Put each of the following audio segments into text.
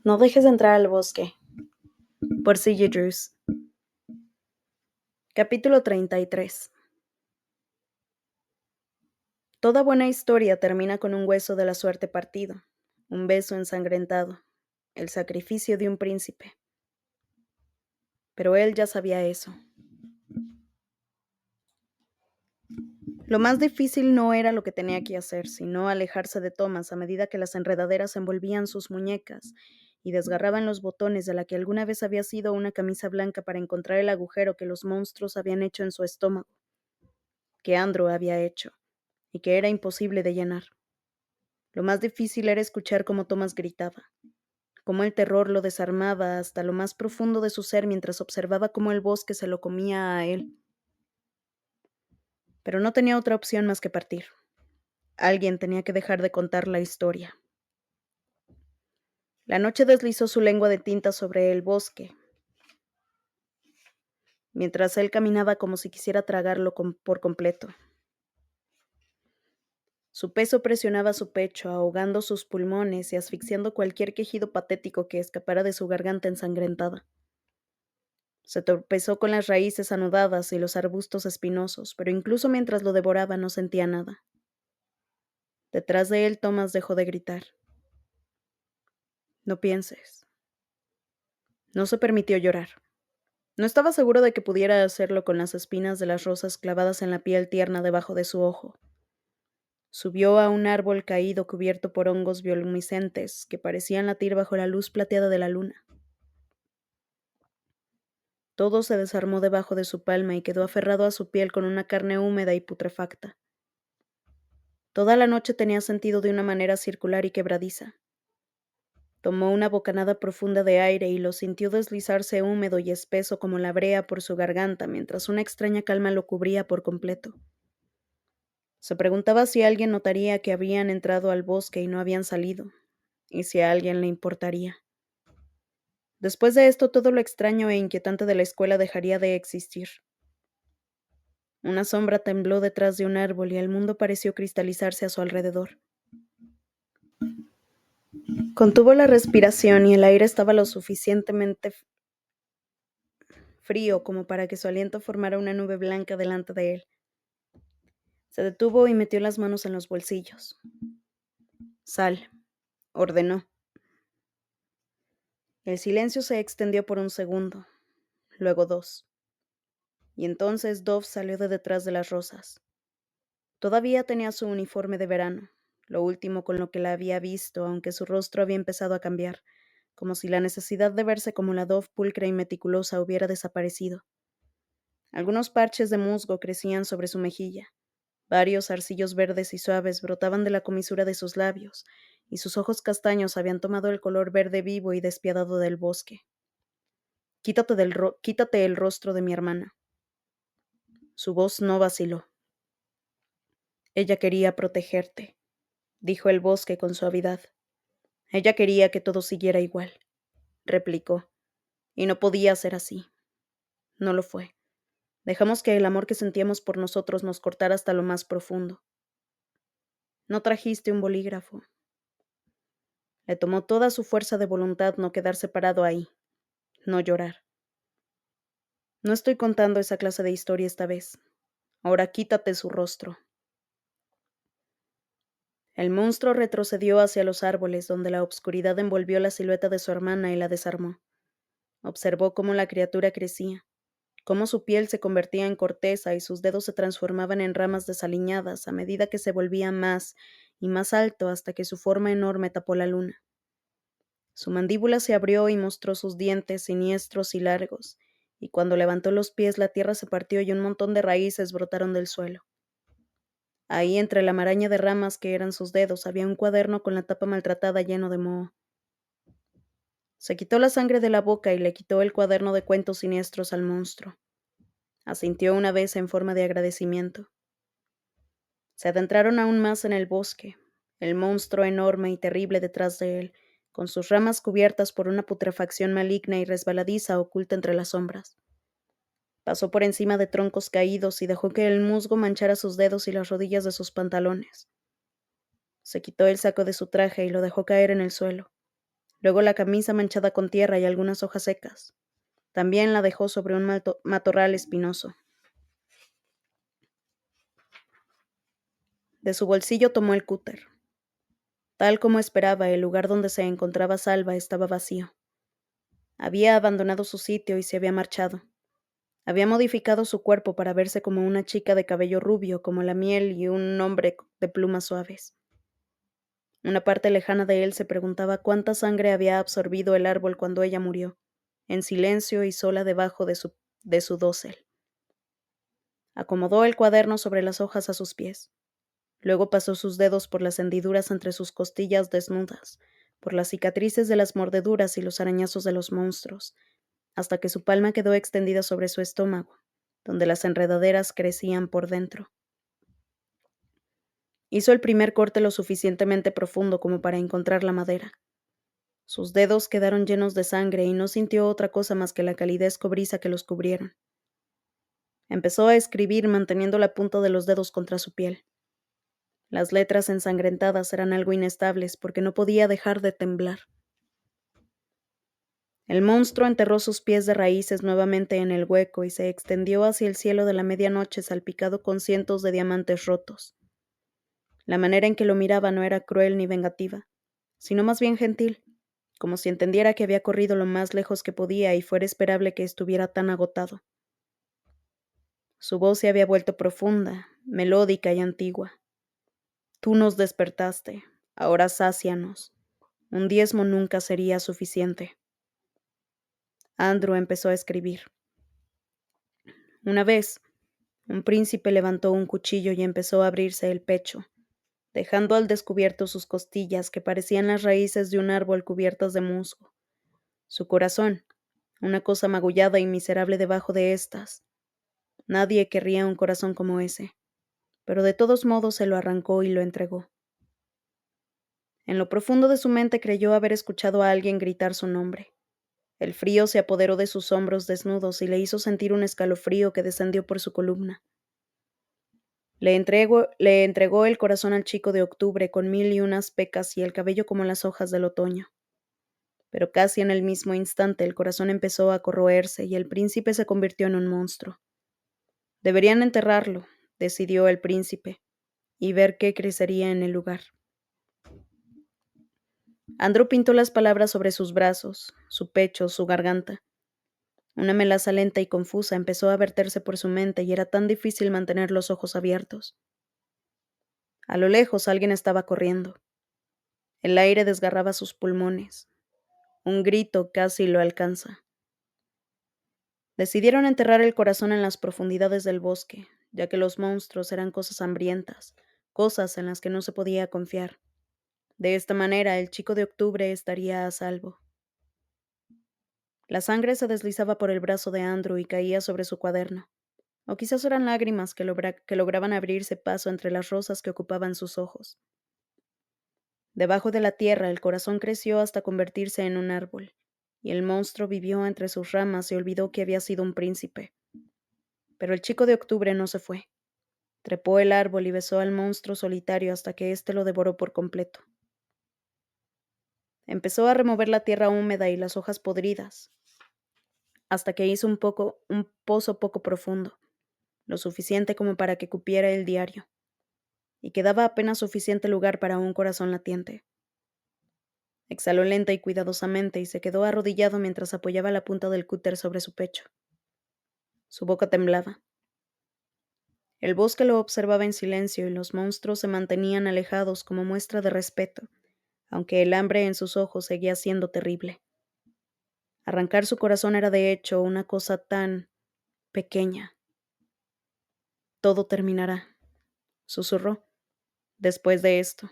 No dejes de entrar al bosque. Por C.G. Drews. Capítulo 33. Toda buena historia termina con un hueso de la suerte partido, un beso ensangrentado, el sacrificio de un príncipe. Pero él ya sabía eso. Lo más difícil no era lo que tenía que hacer, sino alejarse de Thomas a medida que las enredaderas envolvían sus muñecas y desgarraban los botones de la que alguna vez había sido una camisa blanca para encontrar el agujero que los monstruos habían hecho en su estómago, que Andrew había hecho, y que era imposible de llenar. Lo más difícil era escuchar cómo Thomas gritaba, cómo el terror lo desarmaba hasta lo más profundo de su ser mientras observaba cómo el bosque se lo comía a él. Pero no tenía otra opción más que partir. Alguien tenía que dejar de contar la historia. La noche deslizó su lengua de tinta sobre el bosque, mientras él caminaba como si quisiera tragarlo por completo. Su peso presionaba su pecho, ahogando sus pulmones y asfixiando cualquier quejido patético que escapara de su garganta ensangrentada. Se tropezó con las raíces anudadas y los arbustos espinosos, pero incluso mientras lo devoraba no sentía nada. Detrás de él, Thomas dejó de gritar. No pienses. No se permitió llorar. No estaba seguro de que pudiera hacerlo con las espinas de las rosas clavadas en la piel tierna debajo de su ojo. Subió a un árbol caído cubierto por hongos bioluminiscentes que parecían latir bajo la luz plateada de la luna. Todo se desarmó debajo de su palma y quedó aferrado a su piel con una carne húmeda y putrefacta. Toda la noche tenía sentido de una manera circular y quebradiza. Tomó una bocanada profunda de aire y lo sintió deslizarse húmedo y espeso como la brea por su garganta mientras una extraña calma lo cubría por completo. Se preguntaba si alguien notaría que habían entrado al bosque y no habían salido, y si a alguien le importaría. Después de esto, todo lo extraño e inquietante de la escuela dejaría de existir. Una sombra tembló detrás de un árbol y el mundo pareció cristalizarse a su alrededor. Contuvo la respiración y el aire estaba lo suficientemente frío como para que su aliento formara una nube blanca delante de él. Se detuvo y metió las manos en los bolsillos. Sal, ordenó. El silencio se extendió por un segundo, luego 2. Y entonces Dove salió de detrás de las rosas. Todavía tenía su uniforme de verano, lo último con lo que la había visto, aunque su rostro había empezado a cambiar, como si la necesidad de verse como la Dove pulcra y meticulosa hubiera desaparecido. Algunos parches de musgo crecían sobre su mejilla. Varios zarcillos verdes y suaves brotaban de la comisura de sus labios, y sus ojos castaños habían tomado el color verde vivo y despiadado del bosque. Quítate el rostro de mi hermana. Su voz no vaciló. Ella quería protegerte, dijo el bosque con suavidad. Ella quería que todo siguiera igual, replicó, y no podía ser así. No lo fue. Dejamos que el amor que sentíamos por nosotros nos cortara hasta lo más profundo. No trajiste un bolígrafo. Le tomó toda su fuerza de voluntad no quedarse parado ahí, no llorar. No estoy contando esa clase de historia esta vez. Ahora quítate su rostro. El monstruo retrocedió hacia los árboles, donde la obscuridad envolvió la silueta de su hermana y la desarmó. Observó cómo la criatura crecía, cómo su piel se convertía en corteza y sus dedos se transformaban en ramas desaliñadas a medida que se volvía más y más alto hasta que su forma enorme tapó la luna. Su mandíbula se abrió y mostró sus dientes siniestros y largos, y cuando levantó los pies la tierra se partió y un montón de raíces brotaron del suelo. Ahí, entre la maraña de ramas que eran sus dedos, había un cuaderno con la tapa maltratada lleno de moho. Se quitó la sangre de la boca y le quitó el cuaderno de cuentos siniestros al monstruo. Asintió una vez en forma de agradecimiento. Se adentraron aún más en el bosque, el monstruo enorme y terrible detrás de él, con sus ramas cubiertas por una putrefacción maligna y resbaladiza oculta entre las sombras. Pasó por encima de troncos caídos y dejó que el musgo manchara sus dedos y las rodillas de sus pantalones. Se quitó el saco de su traje y lo dejó caer en el suelo. luego la camisa manchada con tierra y algunas hojas secas. También la dejó sobre un matorral espinoso. De su bolsillo tomó el cúter. Tal como esperaba, el lugar donde se encontraba Salva estaba vacío. Había abandonado su sitio y se había marchado. Había modificado su cuerpo para verse como una chica de cabello rubio, como la miel, y un hombre de plumas suaves. Una parte lejana de él se preguntaba cuánta sangre había absorbido el árbol cuando ella murió, en silencio y sola debajo de su dosel. Acomodó el cuaderno sobre las hojas a sus pies. Luego pasó sus dedos por las hendiduras entre sus costillas desnudas, por las cicatrices de las mordeduras y los arañazos de los monstruos, hasta que su palma quedó extendida sobre su estómago, donde las enredaderas crecían por dentro. Hizo el primer corte lo suficientemente profundo como para encontrar la madera. Sus dedos quedaron llenos de sangre y no sintió otra cosa más que la calidez cobriza que los cubrieron. Empezó a escribir manteniendo la punta de los dedos contra su piel. Las letras ensangrentadas eran algo inestables porque no podía dejar de temblar. El monstruo enterró sus pies de raíces nuevamente en el hueco y se extendió hacia el cielo de la medianoche salpicado con cientos de diamantes rotos. La manera en que lo miraba no era cruel ni vengativa, sino más bien gentil, como si entendiera que había corrido lo más lejos que podía y fuera esperable que estuviera tan agotado. Su voz se había vuelto profunda, melódica y antigua. Tú nos despertaste, ahora sácianos. Un diezmo nunca sería suficiente. Andrew empezó a escribir. Una vez, un príncipe levantó un cuchillo y empezó a abrirse el pecho, dejando al descubierto sus costillas que parecían las raíces de un árbol cubiertas de musgo. Su corazón, una cosa magullada y miserable debajo de estas. Nadie querría un corazón como ese, pero de todos modos se lo arrancó y lo entregó. En lo profundo de su mente creyó haber escuchado a alguien gritar su nombre. El frío se apoderó de sus hombros desnudos y le hizo sentir un escalofrío que descendió por su columna. Le entregó el corazón al chico de octubre con 1001 pecas y el cabello como las hojas del otoño. Pero casi en el mismo instante el corazón empezó a corroerse y el príncipe se convirtió en un monstruo. Deberían enterrarlo, decidió el príncipe, y ver qué crecería en el lugar. Andrew pintó las palabras sobre sus brazos, su pecho, su garganta. Una melaza lenta y confusa empezó a verterse por su mente y era tan difícil mantener los ojos abiertos. A lo lejos alguien estaba corriendo. El aire desgarraba sus pulmones. Un grito casi lo alcanza. Decidieron enterrar el corazón en las profundidades del bosque, ya que los monstruos eran cosas hambrientas, cosas en las que no se podía confiar. De esta manera, el chico de octubre estaría a salvo. La sangre se deslizaba por el brazo de Andrew y caía sobre su cuaderno. O quizás eran lágrimas que lograban abrirse paso entre las rosas que ocupaban sus ojos. Debajo de la tierra, el corazón creció hasta convertirse en un árbol, y el monstruo vivió entre sus ramas y olvidó que había sido un príncipe. Pero el chico de octubre no se fue. Trepó el árbol y besó al monstruo solitario hasta que éste lo devoró por completo. Empezó a remover la tierra húmeda y las hojas podridas, hasta que hizo un pozo poco profundo, lo suficiente como para que cupiera el diario, y quedaba apenas suficiente lugar para un corazón latiente. Exhaló lenta y cuidadosamente y se quedó arrodillado mientras apoyaba la punta del cúter sobre su pecho. Su boca temblaba. El bosque lo observaba en silencio y los monstruos se mantenían alejados como muestra de respeto, aunque el hambre en sus ojos seguía siendo terrible. Arrancar su corazón era de hecho una cosa tan pequeña. Todo terminará, susurró, después de esto.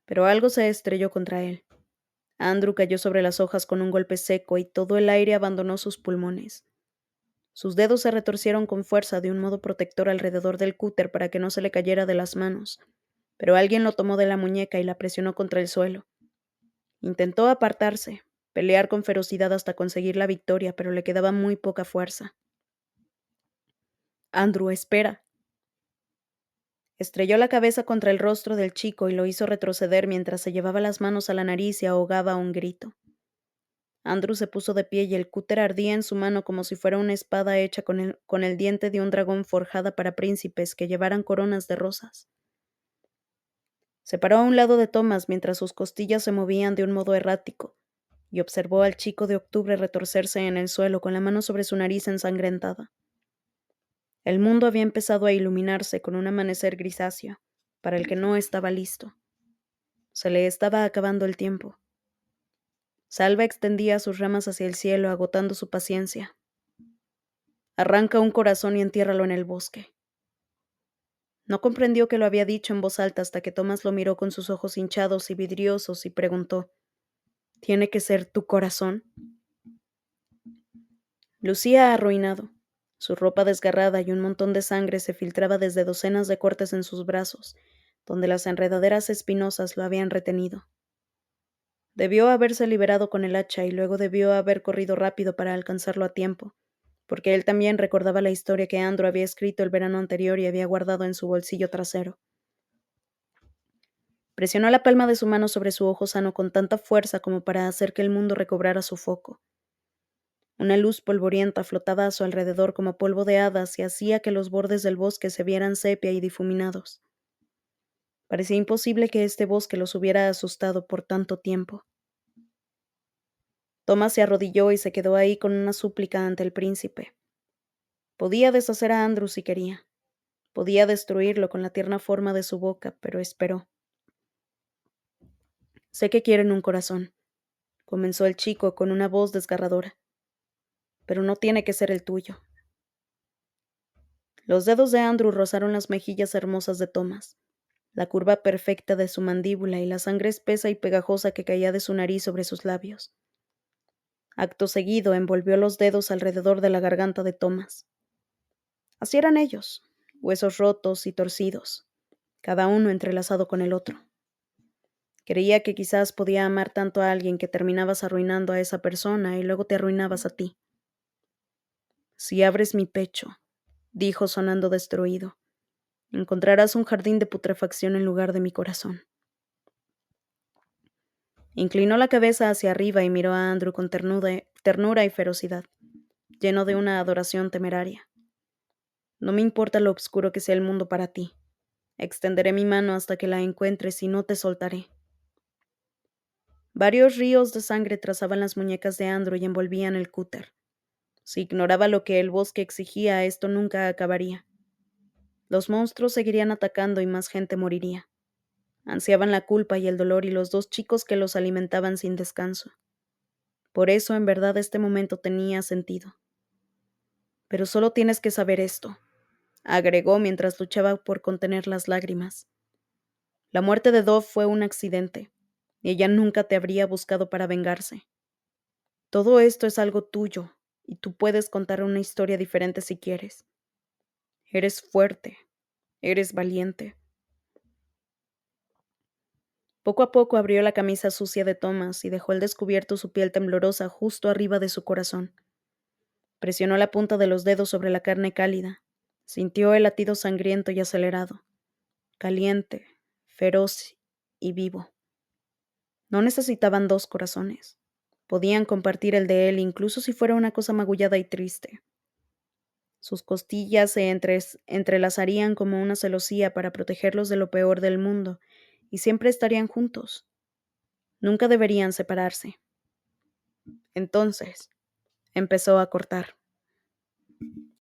Pero algo se estrelló contra él. Andrew cayó sobre las hojas con un golpe seco y todo el aire abandonó sus pulmones. Sus dedos se retorcieron con fuerza de un modo protector alrededor del cúter para que no se le cayera de las manos, pero alguien lo tomó de la muñeca y la presionó contra el suelo. Intentó apartarse, pelear con ferocidad hasta conseguir la victoria, pero le quedaba muy poca fuerza. Andrew, espera. Estrelló la cabeza contra el rostro del chico y lo hizo retroceder mientras se llevaba las manos a la nariz y ahogaba un grito. Andrew se puso de pie y el cúter ardía en su mano como si fuera una espada hecha con el diente de un dragón forjada para príncipes que llevaran coronas de rosas. Se paró a un lado de Thomas mientras sus costillas se movían de un modo errático, y observó al chico de octubre retorcerse en el suelo con la mano sobre su nariz ensangrentada. El mundo había empezado a iluminarse con un amanecer grisáceo, para el que no estaba listo. Se le estaba acabando el tiempo. Salva extendía sus ramas hacia el cielo, agotando su paciencia. Arranca un corazón y entiérralo en el bosque. No comprendió que lo había dicho en voz alta hasta que Thomas lo miró con sus ojos hinchados y vidriosos y preguntó: ¿Tiene que ser tu corazón? Lucía arruinado. Su ropa desgarrada y un montón de sangre se filtraba desde docenas de cortes en sus brazos, donde las enredaderas espinosas lo habían retenido. Debió haberse liberado con el hacha y luego debió haber corrido rápido para alcanzarlo a tiempo, porque él también recordaba la historia que Andrew había escrito el verano anterior y había guardado en su bolsillo trasero. Presionó la palma de su mano sobre su ojo sano con tanta fuerza como para hacer que el mundo recobrara su foco. Una luz polvorienta flotaba a su alrededor como polvo de hadas y hacía que los bordes del bosque se vieran sepia y difuminados. Parecía imposible que este bosque los hubiera asustado por tanto tiempo. Thomas se arrodilló y se quedó ahí con una súplica ante el príncipe. Podía deshacer a Andrew si quería. Podía destruirlo con la tierna forma de su boca, pero esperó. Sé que quieren un corazón, comenzó el chico con una voz desgarradora, pero no tiene que ser el tuyo. Los dedos de Andrew rozaron las mejillas hermosas de Thomas, la curva perfecta de su mandíbula y la sangre espesa y pegajosa que caía de su nariz sobre sus labios. Acto seguido envolvió los dedos alrededor de la garganta de Thomas. Así eran ellos, huesos rotos y torcidos, cada uno entrelazado con el otro. Creía que quizás podía amar tanto a alguien que terminabas arruinando a esa persona y luego te arruinabas a ti. Si abres mi pecho, dijo sonando destruido, encontrarás un jardín de putrefacción en lugar de mi corazón. Inclinó la cabeza hacia arriba y miró a Andrew con ternura y ferocidad, lleno de una adoración temeraria. No me importa lo oscuro que sea el mundo para ti. Extenderé mi mano hasta que la encuentres y no te soltaré. Varios ríos de sangre trazaban las muñecas de Andrew y envolvían el cúter. Si ignoraba lo que el bosque exigía, esto nunca acabaría. Los monstruos seguirían atacando y más gente moriría. Ansiaban la culpa y el dolor y los dos chicos que los alimentaban sin descanso. Por eso, en verdad, este momento tenía sentido. Pero solo tienes que saber esto, agregó mientras luchaba por contener las lágrimas. La muerte de Dove fue un accidente. Ella nunca te habría buscado para vengarse. Todo esto es algo tuyo, y tú puedes contar una historia diferente si quieres. Eres fuerte, eres valiente. Poco a poco abrió la camisa sucia de Thomas y dejó al descubierto su piel temblorosa justo arriba de su corazón. Presionó la punta de los dedos sobre la carne cálida. Sintió el latido sangriento y acelerado, caliente, feroz y vivo. No necesitaban dos corazones. Podían compartir el de él incluso si fuera una cosa magullada y triste. Sus costillas se entrelazarían como una celosía para protegerlos de lo peor del mundo, y siempre estarían juntos. Nunca deberían separarse. Entonces, empezó a cortar.